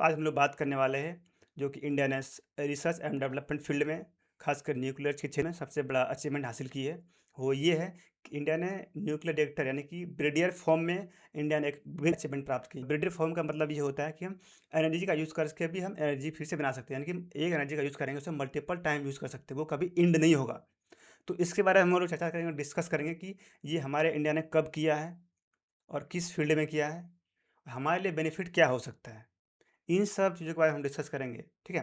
आज हम लोग बात करने वाले हैं जो कि इंडिया ने रिसर्च एंड डेवलपमेंट फील्ड में खासकर न्यूक्लियर के क्षेत्र में सबसे बड़ा अचीवमेंट हासिल की है। वो ये है कि इंडिया ने न्यूक्लियर रिएक्टर यानी कि ब्रिडियर फॉर्म में इंडिया ने एक बिग अचीवमेंट प्राप्त की। ब्रिडियर फॉर्म का मतलब ये होता है कि हम एनर्जी का यूज़ करके भी हम एनर्जी फिर से बना सकते हैं, यानी कि हम एक एनर्जी का यूज़ करेंगे उसे मल्टीपल टाइम यूज़ कर सकते हैं, वो कभी इंड नहीं होगा। तो इसके बारे में हम लोग चर्चा करेंगे, डिस्कस करेंगे कि ये हमारे इंडिया ने कब किया है और किस फील्ड में किया है, हमारे लिए बेनिफिट क्या हो सकता है। इन सब चीज़ों के बारे में हम डिस्कस करेंगे, ठीक है?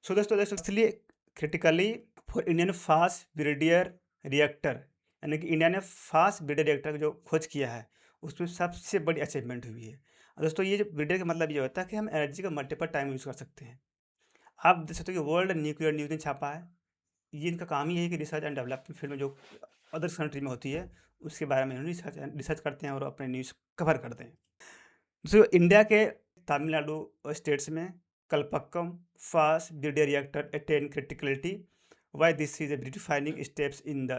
सो दोस्तों इसलिए critically for Indian fast breeder reactor, यानी कि इंडिया ने फास्ट ब्रिडियर रिएक्टर जो खोज किया है, उसमें सबसे बड़ी अचीवमेंट हुई है। और दोस्तों ये जो ब्रिडियर का मतलब ये होता है कि हम एनर्जी का मल्टीपल टाइम यूज़ कर सकते हैं। आप देख सकते हो कि वर्ल्ड न्यूक्लियर न्यूज़ ने छापा है। ये इनका काम ही है कि रिसर्च एंड डेवलपमेंट फील्ड में जो अदर्स कंट्री में होती है, उसके बारे में रिसर्च रिसर्च करते हैं और अपने न्यूज़ कवर करते हैं। जो इंडिया के तमिलनाडु स्टेट्स में Kalpakkam fast breeder reactor attain criticality, why this is a defining steps in the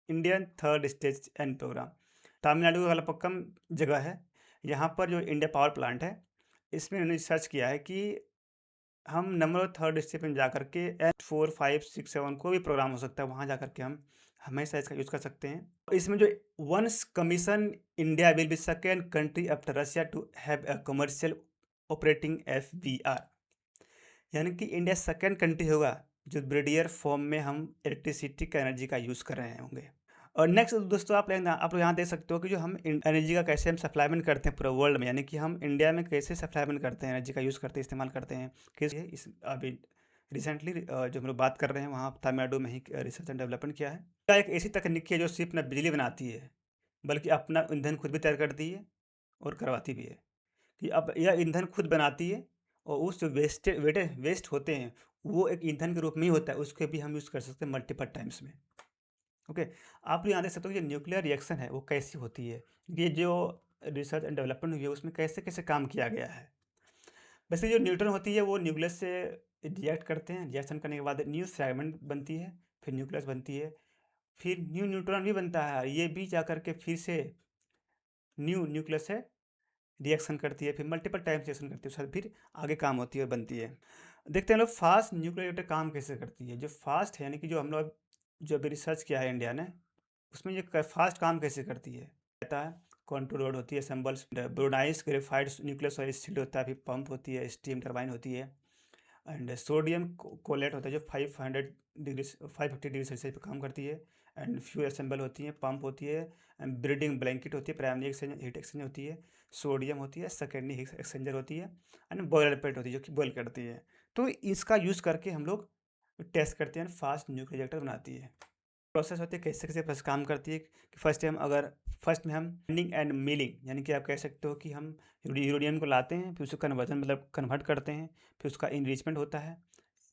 Indian third stage and programme. Tamil Nadu का कलपक्कम जगह है, यहाँ पर जो इंडिया पावर प्लांट है, इसमें उन्होंने रिसर्च किया है कि हम नंबर ऑफ थर्ड स्टेप में जाकर के H4, 5, 6, 7 को भी प्रोग्राम हो सकता है, वहाँ जाकर के हम हमेशा इसका यूज़ कर सकते हैं। इसमें जो once commission India will be second country after Russia to have a commercial operating FBR, यानी कि इंडिया सेकेंड कंट्री होगा जो ब्रिडियर फॉर्म में हम इलेक्ट्रिसिटी का एनर्जी का यूज़ कर रहे होंगे। और नेक्स्ट दोस्तों आप लोग यहाँ देख सकते हो कि जो हम एनर्जी का कैसे हम सप्लाईमेंट करते हैं पूरे वर्ल्ड में, यानी कि हम इंडिया में कैसे सप्लाईमेंट करते हैं, एनर्जी का यूज़ करते हैं, इस्तेमाल करते हैं। किस इस अभी रिसेंटली जो हम लोग बात कर रहे हैं वहाँ तमिलनाडु में ही रिसर्च एंड डेवलपमेंट किया है। क्या एक ऐसी तकनीक है जो सिर्फ न बिजली बनाती है बल्कि अपना ईंधन खुद भी तैयार करती है और करवाती भी है। कि अब यह ईंधन खुद बनाती है और उस जो वेस्ट होते हैं वो एक ईंधन के रूप में ही होता है, उसके भी हम यूज़ कर सकते हैं मल्टीपल टाइम्स में। ओके, आप लोग यहाँ देख सकते हो कि जो न्यूक्लियर रिएक्शन है वो कैसी होती है, ये जो रिसर्च एंड डेवलपमेंट हुई है उसमें कैसे कैसे काम किया गया है। वैसे जो न्यूट्रॉन होती है वो न्यूक्लियस से रिएक्ट करते हैं, रिएक्शन करने के बाद न्यू फ्रैगमेंट बनती है, फिर न्यूक्लियस बनती है, फिर न्यू न्यूट्रॉन भी बनता है, ये भी जा करके फिर से न्यू न्यूक्लियस से रिएक्शन करती है, फिर मल्टीपल टाइम्स रिएक्शन करती है, उसके बाद फिर आगे काम होती है और बनती है। देखते हैं लोग फास्ट न्यूक्लियर रिएक्टर काम कैसे करती है। जो फास्ट है यानी कि जो हम लोग जो अभी रिसर्च किया है इंडिया ने, उसमें ये फास्ट काम कैसे करती है रहता है। कंट्रोल रोड होती है, सैम्बल्स ब्रोनाइज ग्रेफाइड न्यूक्लियस ऑयल सीड होता है, फिर पंप होती है, स्टीम टरबाइन होती है, एंड सोडियम कोलेट होता है जो 550 डिग्री सेल्सियस पे काम करती है, एंड फ्यूल असेंबल होती है, पंप होती है, एंड ब्रीडिंग ब्लैंकेट होती है, प्राइमरी एक्सचेंज हीट एक्सचेंज होती है, सोडियम होती है, सेकेंडरी हीट एक्सचेंजर होती है, एंड बॉयलर प्लेट होती है जो कि बॉयल करती है। तो इसका यूज़ करके हम लोग टेस्ट करते हैं, फास्ट न्यूक्लियर रिएक्टर बनाती है। प्रोसेस होती है कैसे कैसे प्रोसेस काम करती है कि फर्स्ट में हम ग्राइंडिंग एंड मिलिंग, यानी कि आप कह सकते हो कि हम यूरेनियम को लाते हैं, फिर उसको कन्वर्जन मतलब कन्वर्ट करते हैं, फिर उसका इनरिचमेंट होता है,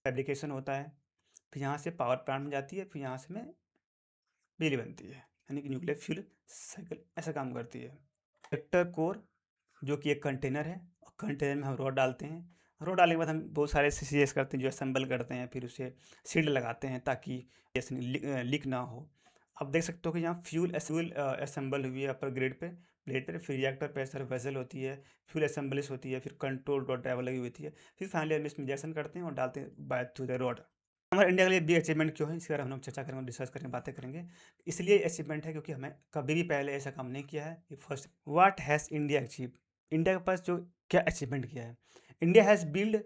फैब्रिकेशन होता है, फिर यहाँ से पावर प्लांट में जाती है, फिर यहाँ से में बिजली बनती है, यानी कि न्यूक्लियर फ्यूल साइकिल ऐसा काम करती है। रिएक्टर कोर जो कि एक कंटेनर है, और कंटेनर में हम रॉड डालते हैं, रॉड डालने के बाद हम बहुत सारे सीसीएस करते हैं जो असेंबल करते हैं, फिर उसे सील्ड लगाते हैं ताकि जैसे लीक ना हो। आप देख सकते हो कि यहाँ फ्यूल असेंबल हुई है अपर ग्रेड पे प्लेट पे, फिर रिएक्टर प्रेशर वेसल होती है, फ्यूल असेंबलिश होती है, फिर कंट्रोल रॉड ड्राइवर लगी हुई होती है, फिर फाइनली हम इसमें इंजेक्शन करते हैं और डालते हैं बाय थ्रू द रॉड। हमारे इंडिया के लिए बिग अचीवमेंट क्यों है इसके बारे में हम लोग चर्चा करेंगे, डिस्कस करेंगे, बातें करेंगे। इसलिए अचीवमेंट है क्योंकि हमें कभी भी पहले ऐसा काम नहीं किया है। ये first what has India achieve, India के पास जो क्या अचीवमेंट किया है। इंडिया हैज़ बिल्ड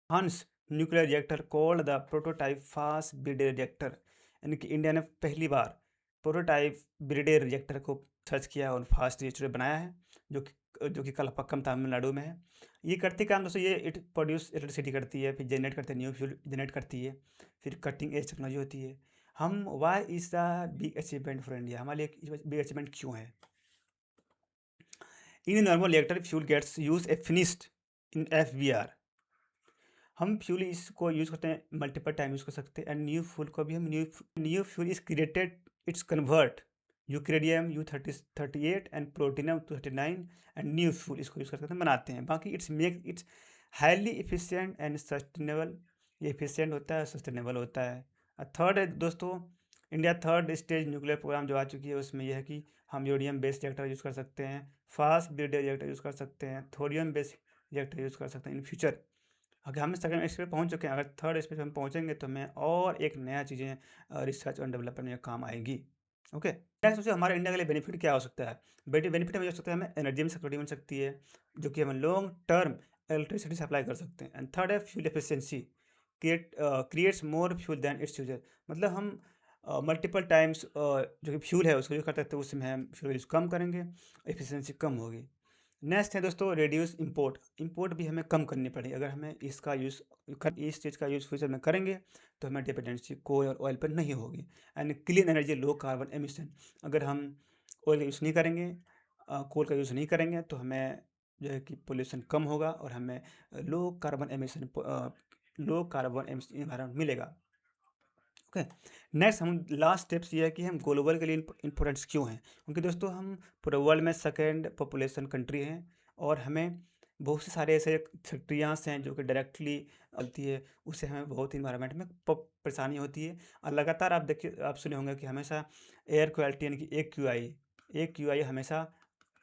हंस nuclear reactor called the prototype fast breeder reactor, यानी कि इंडिया ने पहली बार प्रोटोटाइप ब्रिडेर रिएक्टर को सर्च किया और फास्ट रिएक्टर बनाया है, जो कि कलपक्कम तमिलनाडु में है। ये करती काम दोस्तों, ये इट प्रोड्यूस इलेक्ट्रिसिटी करती है, फिर जनरेट करते हैं, न्यू फ्यूल जनरेट करती है, फिर कटिंग एज टेक्नोलॉजी होती है। हम why is the big achievement for India, हमारे लिए बिग अचीवमेंट क्यों है। In normal reactor fuel gets use a finished in FBR, हम फ्यूल इसको यूज़ करते हैं मल्टीपल टाइम यूज़ कर सकते हैं, एंड न्यू फ्यूल को भी हम new fuel is created, it's convert यूक्रेडियम U38 and plutonium 239, and new fuel इसको यूज़ करके हम बनाते हैं। बाकी it's highly efficient and sustainable, ये इफिशियंट होता है, सस्टेनेबल होता है। थर्ड है दोस्तों, India third stage nuclear programme जो आ चुकी है उसमें यह है कि हम यूरेनियम बेस्ड रिएक्टर यूज़ कर सकते हैं, फास्ट ब्रिडेड रिएक्टर यूज़ कर सकते हैं, थोरियम बेस्ड रिएक्टर यूज़ कर सकते हैं इन फ्यूचर। अगर हम सेकंड स्टेज पे पहुँच चुके हैं, अगर थर्ड स्टेज पे हम पहुँचेंगे तो हमें और एक नया चीज़ें रिसर्च और डेवलपमेंट में काम आएगी। ओके। नेक्स्ट सोचिए हमारे इंडिया के लिए बेनिफिट क्या हो सकता है? बेनिफिट हमें ये हो सकता है, हमें एनर्जी में सिक्योरिटी मिल सकती है, जो कि हम लॉन्ग टर्म इलेक्ट्रिसिटी सप्लाई कर सकते हैं। एंड थर्ड है fuel efficiency, creates more fuel than its user. मतलब हम मल्टीपल टाइम्स जो कि फ्यूल है उसको यूज़ करते हैं, तो उसमें हम फ्यूल यूज़ कम करेंगे, एफिशिएंसी कम होगी। नेक्स्ट है दोस्तों रिड्यूस इंपोर्ट। इंपोर्ट भी हमें कम करनी पड़ेगी। अगर हमें इसका यूज़ इस चीज़ का यूज़ फ्यूचर में करेंगे तो हमें डिपेंडेंसी कोल और ऑयल पर नहीं होगी। And clean energy, low carbon emission. अगर हम ऑयल का यूज़ नहीं करेंगे, कोल का यूज़ नहीं करेंगे, तो हमें जो है कि पोल्यूशन कम होगा और हमें लो कार्बन एमिशन इन्वायरमेंट मिलेगा। ओके। नेक्स्ट हम लास्ट स्टेप्स ये है कि हम ग्लोबल के लिए इम्पोर्टेंट्स क्यों हैं, क्योंकि दोस्तों हम पूरे वर्ल्ड में सेकेंड पॉपुलेशन कंट्री हैं और हमें बहुत से सारे ऐसे फैक्ट्रियाँ हैं जो कि डायरेक्टली चलती है, उससे हमें बहुत इन्वायरमेंट में परेशानी होती है। और लगातार आप देखिए, आप सुने होंगे कि हमेशा एयर क्वालिटी यानी कि ए क्यू आई हमेशा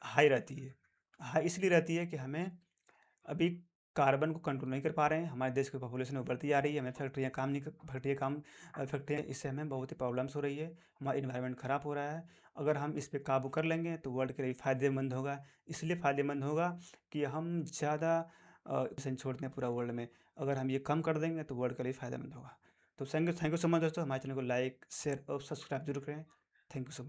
हाई रहती है। हाई इसलिए रहती है कि हमें अभी कार्बन को कंट्रोल नहीं कर पा रहे हैं, हमारे देश की पॉपुलेशन बढ़ती जा रही है, हमें फैक्ट्रियाँ, इससे हमें बहुत ही प्रॉब्लम्स हो रही है, हमारा इन्वायरमेंट ख़राब हो रहा है। अगर हम इस पे काबू कर लेंगे तो वर्ल्ड के लिए फ़ायदेमंद होगा। इसलिए फ़ायदेमंद होगा कि हम ज़्यादा पोल्यूशन छोड़ते हैं पूरा वर्ल्ड में। अगर हम ये कम कर देंगे तो वर्ल्ड के लिए फ़ायदेमंद होगा। तो थैंक यू सो मच दोस्तों। हमारे चैनल को लाइक, शेयर और सब्सक्राइब जरूर करें। Thank you so much.